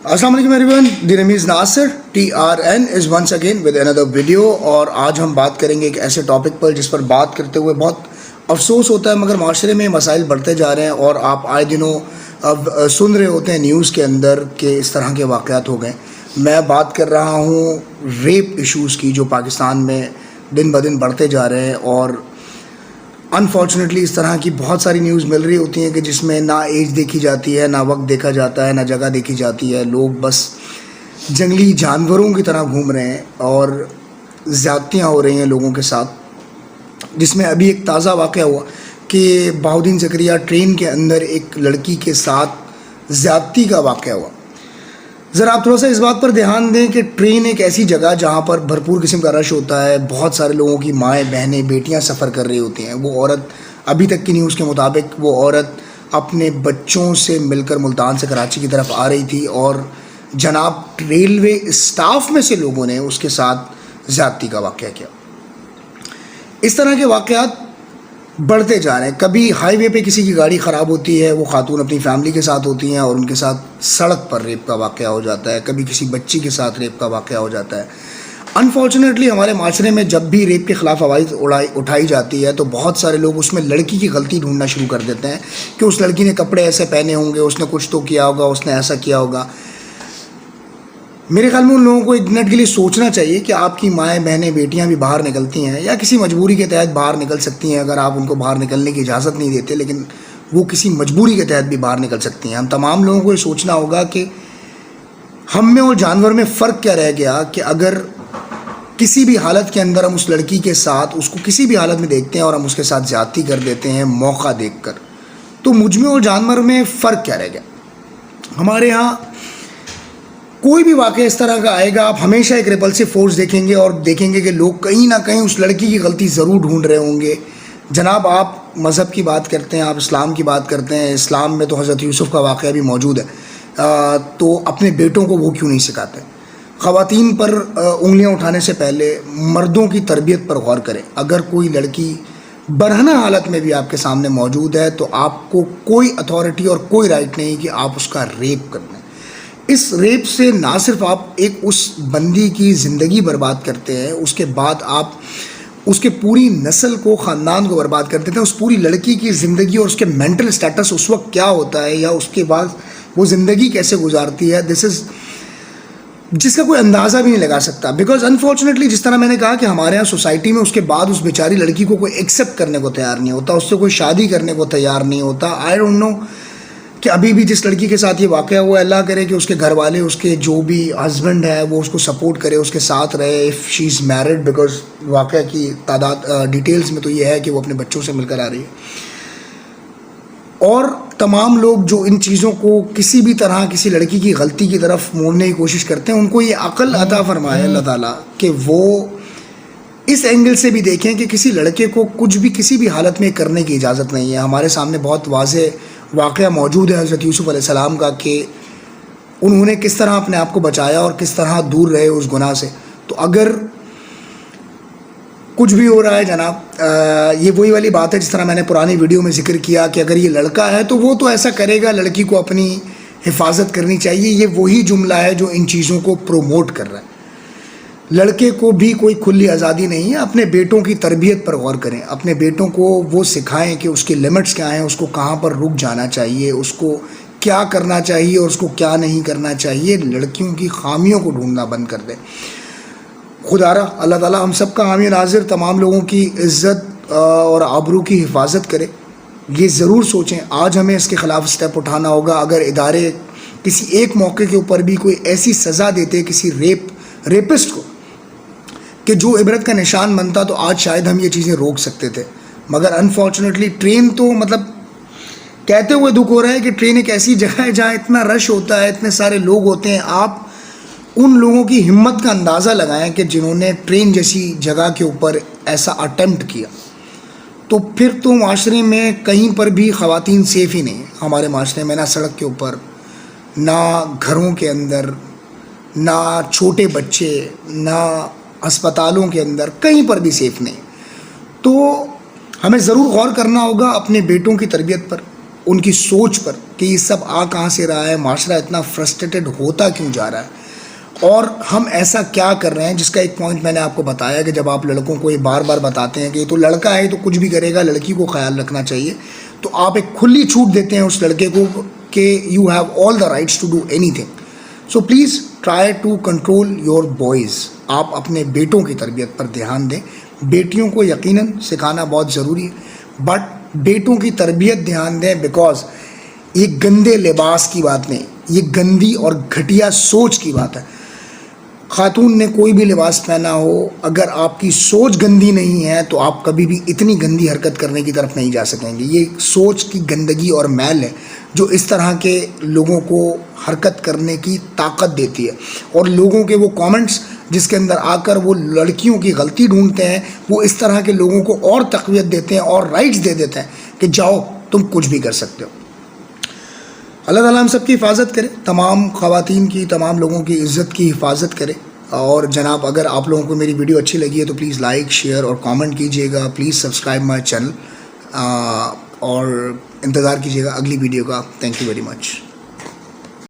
السلام علیکم everyone, the name is Nasir. TRN is once again with another video. اور آج ہم بات کریں گے ایک ایسے ٹاپک پر جس پر بات کرتے ہوئے بہت افسوس ہوتا ہے، مگر معاشرے میں مسائل بڑھتے جا رہے ہیں اور آپ آئے دنوں اب سن رہے ہوتے ہیں نیوز کے اندر کہ اس طرح کے واقعات ہو گئے. میں بات کر رہا ہوں ریپ ایشوز کی، جو پاکستان میں دن بدن بڑھتے جا رہے ہیں. اور انفارچونیٹلی اس طرح کی بہت ساری نیوز مل رہی ہوتی ہیں کہ جس میں نہ ایج دیکھی جاتی ہے، نہ وقت دیکھا جاتا ہے، نہ جگہ دیکھی جاتی ہے. لوگ بس جنگلی جانوروں کی طرح گھوم رہے ہیں اور زیادتیاں ہو رہی ہیں لوگوں کے ساتھ. جس میں ابھی ایک تازہ واقعہ ہوا کہ بہاؤدین زکریا ٹرین کے اندر ایک لڑکی کے ساتھ زیادتی کا واقعہ ہوا. ذرا آپ تھوڑا سا اس بات پر دھیان دیں کہ ٹرین ایک ایسی جگہ جہاں پر بھرپور قسم کا رش ہوتا ہے، بہت سارے لوگوں کی مائیں بہنیں بیٹیاں سفر کر رہی ہوتی ہیں. وہ عورت ابھی تک کی نیوز کے مطابق وہ عورت اپنے بچوں سے مل کر ملتان سے کراچی کی طرف آ رہی تھی اور جناب ریلوے اسٹاف میں سے لوگوں نے اس کے ساتھ زیادتی کا واقعہ کیا. اس طرح کے واقعات بڑھتے جا رہے ہیں. کبھی ہائی وے پہ کسی کی گاڑی خراب ہوتی ہے، وہ خاتون اپنی فیملی کے ساتھ ہوتی ہیں اور ان کے ساتھ سڑک پر ریپ کا واقعہ ہو جاتا ہے. کبھی کسی بچی کے ساتھ ریپ کا واقعہ ہو جاتا ہے. انفارچونیٹلی ہمارے معاشرے میں جب بھی ریپ کے خلاف آواز اٹھائی جاتی ہے تو بہت سارے لوگ اس میں لڑکی کی غلطی ڈھونڈنا شروع کر دیتے ہیں کہ اس لڑکی نے کپڑے ایسے پہنے ہوں گے، اس نے کچھ تو کیا ہوگا، اس نے ایسا کیا ہوگا. میرے خیال میں ان لوگوں کو ایک منٹ کے لیے سوچنا چاہیے کہ آپ کی مائیں بہنیں بیٹیاں بھی باہر نکلتی ہیں یا کسی مجبوری کے تحت باہر نکل سکتی ہیں. اگر آپ ان کو باہر نکلنے کی اجازت نہیں دیتے، لیکن وہ کسی مجبوری کے تحت بھی باہر نکل سکتی ہیں. ہم تمام لوگوں کو یہ سوچنا ہوگا کہ ہم میں اور جانور میں فرق کیا رہ گیا کہ اگر کسی بھی حالت کے اندر ہم اس لڑکی کے ساتھ اس کو کسی بھی حالت میں دیکھتے ہیں اور ہم اس کے ساتھ زیادتی کر دیتے ہیں موقع دیکھ کر، تو مجھ میں اور جانور میں فرق کیا رہ گیا. ہمارے یہاں کوئی بھی واقعہ اس طرح کا آئے گا، آپ ہمیشہ ایک ریپلسو فورس دیکھیں گے اور دیکھیں گے کہ لوگ کہیں نہ کہیں اس لڑکی کی غلطی ضرور ڈھونڈ رہے ہوں گے. جناب آپ مذہب کی بات کرتے ہیں، آپ اسلام کی بات کرتے ہیں. اسلام میں تو حضرت یوسف کا واقعہ بھی موجود ہے. تو اپنے بیٹوں کو وہ کیوں نہیں سکھاتے؟ خواتین پر انگلیاں اٹھانے سے پہلے مردوں کی تربیت پر غور کریں. اگر کوئی لڑکی برہنہ حالت میں بھی آپ کے سامنے موجود ہے تو آپ کو کوئی اتھارٹی اور کوئی رائٹ نہیں کہ آپ اس کا ریپ کر دیں. اس ریپ سے نہ صرف آپ ایک اس بندی کی زندگی برباد کرتے ہیں، اس کے بعد آپ اس کے پوری نسل کو، خاندان کو برباد کر دیتے ہیں. اس پوری لڑکی کی زندگی اور اس کے مینٹل سٹیٹس اس وقت کیا ہوتا ہے یا اس کے بعد وہ زندگی کیسے گزارتی ہے، جس کا کوئی اندازہ بھی نہیں لگا سکتا. بیکاز انفارچونیٹلی جس طرح میں نے کہا کہ ہمارے یہاں سوسائٹی میں اس کے بعد اس بیچاری لڑکی کو کوئی ایکسیپٹ کرنے کو تیار نہیں ہوتا، اس سے کوئی شادی کرنے کو تیار نہیں ہوتا. آئی ڈونٹ نو کہ ابھی بھی جس لڑکی کے ساتھ یہ واقعہ ہوا ہے، اللہ کرے کہ اس کے گھر والے، اس کے جو بھی ہسبینڈ ہے وہ اس کو سپورٹ کرے، اس کے ساتھ رہے if she is married. Because واقعہ کی ڈیٹیلز میں تو یہ ہے کہ وہ اپنے بچوں سے مل کر آ رہی ہے. اور تمام لوگ جو ان چیزوں کو کسی بھی طرح کسی لڑکی کی غلطی کی طرف موڑنے کی کوشش کرتے ہیں، ان کو یہ عقل عطا فرمائے اللہ تعالیٰ کہ وہ اس اینگل سے بھی دیکھیں کہ کسی لڑکے کو کچھ بھی کسی بھی حالت میں کرنے کی اجازت نہیں ہے. ہمارے سامنے بہت واضح واقعہ موجود ہے حضرت یوسف علیہ السلام کا کہ انہوں نے کس طرح اپنے آپ کو بچایا اور کس طرح دور رہے اس گناہ سے. تو اگر کچھ بھی ہو رہا ہے جناب، یہ وہی والی بات ہے جس طرح میں نے پرانی ویڈیو میں ذکر کیا کہ اگر یہ لڑکا ہے تو وہ تو ایسا کرے گا، لڑکی کو اپنی حفاظت کرنی چاہیے. یہ وہی جملہ ہے جو ان چیزوں کو پروموٹ کر رہا ہے. لڑکے کو بھی کوئی کھلی آزادی نہیں ہے. اپنے بیٹوں کی تربیت پر غور کریں، اپنے بیٹوں کو وہ سکھائیں کہ اس کے لمٹس کیا ہیں، اس کو کہاں پر رک جانا چاہیے، اس کو کیا کرنا چاہیے اور اس کو کیا نہیں کرنا چاہیے. لڑکیوں کی خامیوں کو ڈھونڈنا بند کر دیں. خدا را اللہ تعالیٰ ہم سب کا حامی ناظر تمام لوگوں کی عزت اور آبرو کی حفاظت کرے. یہ ضرور سوچیں آج ہمیں اس کے خلاف اسٹیپ اٹھانا ہوگا. اگر ادارے کسی ایک موقع کے اوپر بھی کوئی ایسی سزا دیتے کسی ریپسٹ کو کہ جو عبرت کا نشان بنتا تو آج شاید ہم یہ چیزیں روک سکتے تھے. مگر انفارچونیٹلی ٹرین تو مطلب کہتے ہوئے دکھ ہو رہا ہے کہ ٹرین ایک ایسی جگہ ہے جہاں اتنا رش ہوتا ہے، اتنے سارے لوگ ہوتے ہیں. آپ ان لوگوں کی ہمت کا اندازہ لگائیں کہ جنہوں نے ٹرین جیسی جگہ کے اوپر ایسا اٹیمپٹ کیا. تو پھر تو معاشرے میں کہیں پر بھی خواتین سیف ہی نہیں. ہمارے معاشرے میں نہ سڑک کے اوپر، نہ گھروں کے اندر، نہ چھوٹے بچے، نہ ہسپتالوں کے اندر، کہیں پر بھی سیف نہیں. تو ہمیں ضرور غور کرنا ہوگا اپنے بیٹوں کی تربیت پر، ان کی سوچ پر کہ یہ سب آ کہاں سے رہا ہے, معاشرہ اتنا فرسٹریٹڈ ہوتا کیوں جا رہا ہے, اور ہم ایسا کیا کر رہے ہیں. جس کا ایک پوائنٹ میں نے آپ کو بتایا کہ جب آپ لڑکوں کو یہ بار بار بتاتے ہیں کہ یہ تو لڑکا ہے تو کچھ بھی کرے گا, لڑکی کو خیال رکھنا چاہیے, تو آپ ایک کھلی چھوٹ دیتے ہیں اس لڑکے کو کہ you have all the rights to do any thing. So please try to control your boys. آپ اپنے بیٹوں کی تربیت پر دھیان دیں. بیٹیوں کو یقیناً سکھانا بہت ضروری ہے, بٹ بیٹوں کی تربیت دھیان دیں, بیکاز یہ گندے لباس کی بات نہیں, یہ گندی اور گھٹیا سوچ کی بات ہے. خاتون نے کوئی بھی لباس پہنا ہو, اگر آپ کی سوچ گندی نہیں ہے تو آپ کبھی بھی اتنی گندی حرکت کرنے کی طرف نہیں جا سکیں گے. یہ سوچ کی گندگی اور میل ہے جو اس طرح کے لوگوں کو حرکت کرنے کی طاقت دیتی ہے. اور لوگوں کے وہ کامنٹس جس کے اندر آ کر وہ لڑکیوں کی غلطی ڈھونڈتے ہیں, وہ اس طرح کے لوگوں کو اور تقویت دیتے ہیں اور رائٹس دے دیتے ہیں کہ جاؤ تم کچھ بھی کر سکتے ہو. اللہ تعالیٰ ہم سب کی حفاظت کرے, تمام خواتین کی, تمام لوگوں کی عزت کی حفاظت کرے. اور جناب اگر آپ لوگوں کو میری ویڈیو اچھی لگی ہے تو پلیز لائک, شیئر اور کامنٹ کیجیے گا. پلیز سبسکرائب مائی چینل, اور انتظار کیجیے گا اگلی ویڈیو کا. Thank you very much.